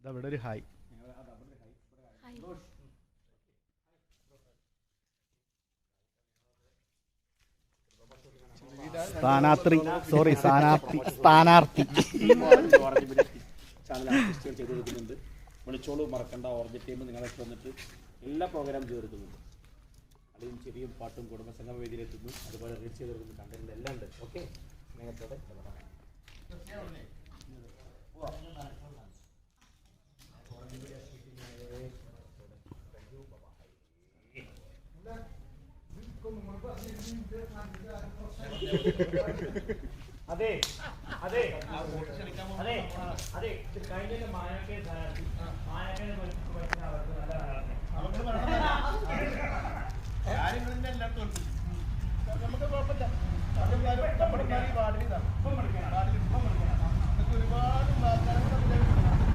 ഇതവിടെ ഒരു ഹായ്. സ്ഥാനാർത്ഥി ചെയ്തു കൊടുക്കുന്നുണ്ട്. വിളിച്ചോളൂ, മറക്കണ്ട. ഓർജി ടീം നിങ്ങളൊക്കെ വന്നിട്ട് എല്ലാ പ്രോഗ്രാം ചേർക്കുന്നുണ്ട്. കളിയും ചെറിയും പാട്ടും കുടുംബസംഗമ വേദിയിലെത്തുന്നു. അതുപോലെ റീച്ച് ചെയ്ത് കൊടുക്കുന്ന കണ്ടന്റ് എല്ലാം ഉണ്ട്. ഓക്കെ, സ്നേഹത്തോടെ അതെ അതെ അതെ അതെ കഴിഞ്ഞ മായാക്കെ മായാക്കെ അവർക്ക് നല്ല നമുക്ക് കുഴപ്പമില്ല. നമ്മുടെ വാർഡിൽ